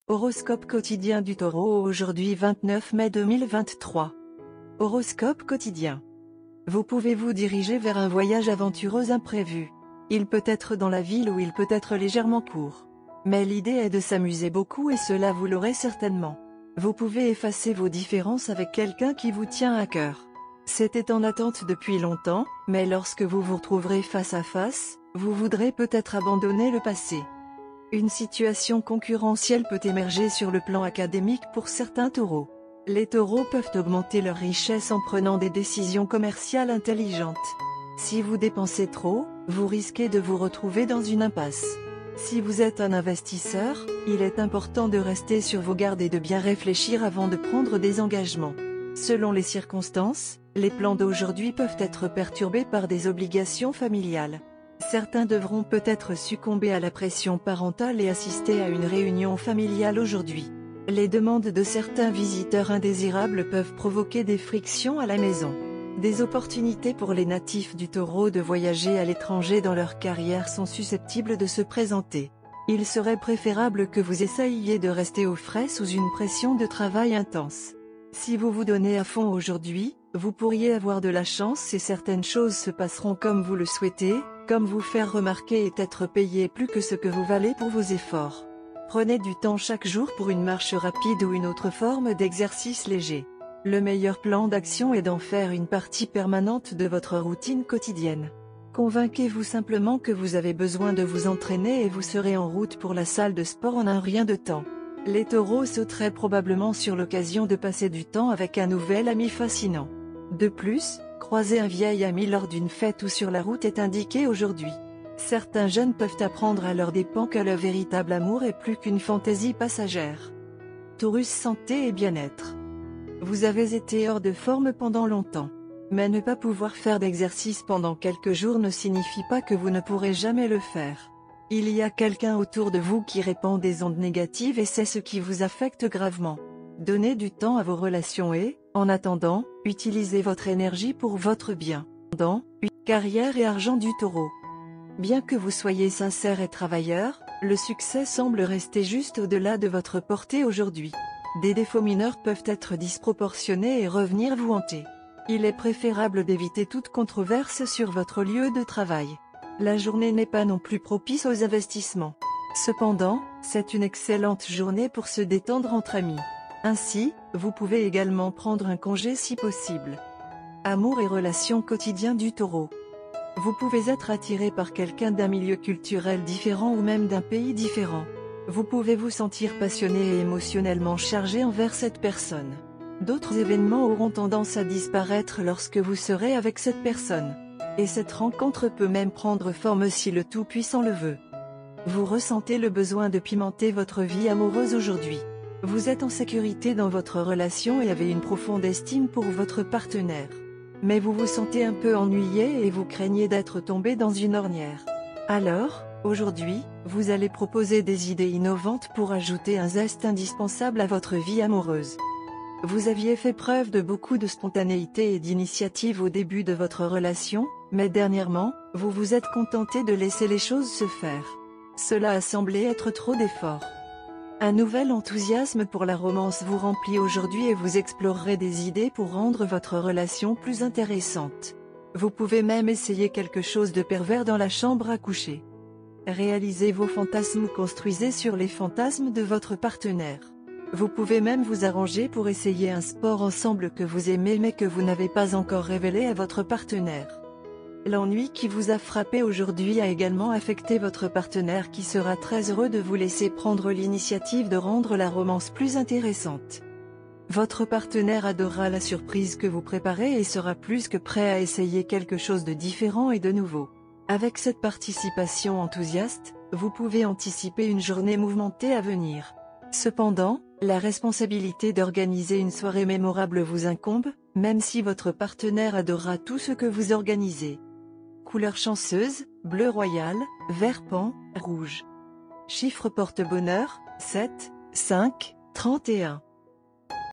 Horoscope quotidien du Taureau aujourd'hui 29 mai 2023. Horoscope quotidien. Vous pouvez vous diriger vers un voyage aventureux imprévu. Il peut être dans la ville ou il peut être légèrement court. Mais l'idée est de s'amuser beaucoup et cela vous l'aurez certainement. Vous pouvez effacer vos différences avec quelqu'un qui vous tient à cœur. C'était en attente depuis longtemps, mais lorsque vous vous retrouverez face à face, vous voudrez peut-être abandonner le passé. Une situation concurrentielle peut émerger sur le plan académique pour certains taureaux. Les taureaux peuvent augmenter leur richesse en prenant des décisions commerciales intelligentes. Si vous dépensez trop, vous risquez de vous retrouver dans une impasse. Si vous êtes un investisseur, il est important de rester sur vos gardes et de bien réfléchir avant de prendre des engagements. Selon les circonstances, les plans d'aujourd'hui peuvent être perturbés par des obligations familiales. Certains devront peut-être succomber à la pression parentale et assister à une réunion familiale aujourd'hui. Les demandes de certains visiteurs indésirables peuvent provoquer des frictions à la maison. Des opportunités pour les natifs du Taureau de voyager à l'étranger dans leur carrière sont susceptibles de se présenter. Il serait préférable que vous essayiez de rester au frais sous une pression de travail intense. Si vous vous donnez à fond aujourd'hui, vous pourriez avoir de la chance et certaines choses se passeront comme vous le souhaitez, comme vous faire remarquer et être payé plus que ce que vous valez pour vos efforts. Prenez du temps chaque jour pour une marche rapide ou une autre forme d'exercice léger. Le meilleur plan d'action est d'en faire une partie permanente de votre routine quotidienne. Convainquez-vous simplement que vous avez besoin de vous entraîner et vous serez en route pour la salle de sport en un rien de temps. Les taureaux sauteraient probablement sur l'occasion de passer du temps avec un nouvel ami fascinant. De plus, croiser un vieil ami lors d'une fête ou sur la route est indiqué aujourd'hui. Certains jeunes peuvent apprendre à leurs dépens que le véritable amour est plus qu'une fantaisie passagère. Taurus santé et bien-être. Vous avez été hors de forme pendant longtemps. Mais ne pas pouvoir faire d'exercice pendant quelques jours ne signifie pas que vous ne pourrez jamais le faire. Il y a quelqu'un autour de vous qui répand des ondes négatives et c'est ce qui vous affecte gravement. Donnez du temps à vos relations et, en attendant, utilisez votre énergie pour votre bien. Carrière et argent du Taureau. Bien que vous soyez sincère et travailleur, le succès semble rester juste au-delà de votre portée aujourd'hui. Des défauts mineurs peuvent être disproportionnés et revenir vous hanter. Il est préférable d'éviter toute controverse sur votre lieu de travail. La journée n'est pas non plus propice aux investissements. Cependant, c'est une excellente journée pour se détendre entre amis. Ainsi, vous pouvez également prendre un congé si possible. Amour et relations quotidiens du Taureau. Vous pouvez être attiré par quelqu'un d'un milieu culturel différent ou même d'un pays différent. Vous pouvez vous sentir passionné et émotionnellement chargé envers cette personne. D'autres événements auront tendance à disparaître lorsque vous serez avec cette personne. Et cette rencontre peut même prendre forme si le Tout-Puissant le veut. Vous ressentez le besoin de pimenter votre vie amoureuse aujourd'hui. Vous êtes en sécurité dans votre relation et avez une profonde estime pour votre partenaire. Mais vous vous sentez un peu ennuyé et vous craignez d'être tombé dans une ornière. Alors, aujourd'hui, vous allez proposer des idées innovantes pour ajouter un zeste indispensable à votre vie amoureuse. Vous aviez fait preuve de beaucoup de spontanéité et d'initiative au début de votre relation, mais dernièrement, vous vous êtes contenté de laisser les choses se faire. Cela a semblé être trop d'efforts. Un nouvel enthousiasme pour la romance vous remplit aujourd'hui et vous explorerez des idées pour rendre votre relation plus intéressante. Vous pouvez même essayer quelque chose de pervers dans la chambre à coucher. Réalisez vos fantasmes ou construisez sur les fantasmes de votre partenaire. Vous pouvez même vous arranger pour essayer un sport ensemble que vous aimez mais que vous n'avez pas encore révélé à votre partenaire. L'ennui qui vous a frappé aujourd'hui a également affecté votre partenaire qui sera très heureux de vous laisser prendre l'initiative de rendre la romance plus intéressante. Votre partenaire adorera la surprise que vous préparez et sera plus que prêt à essayer quelque chose de différent et de nouveau. Avec cette participation enthousiaste, vous pouvez anticiper une journée mouvementée à venir. Cependant, la responsabilité d'organiser une soirée mémorable vous incombe, même si votre partenaire adorera tout ce que vous organisez. Couleur chanceuse, bleu royal, vert pan, rouge. Chiffre porte-bonheur, 7, 5, 31.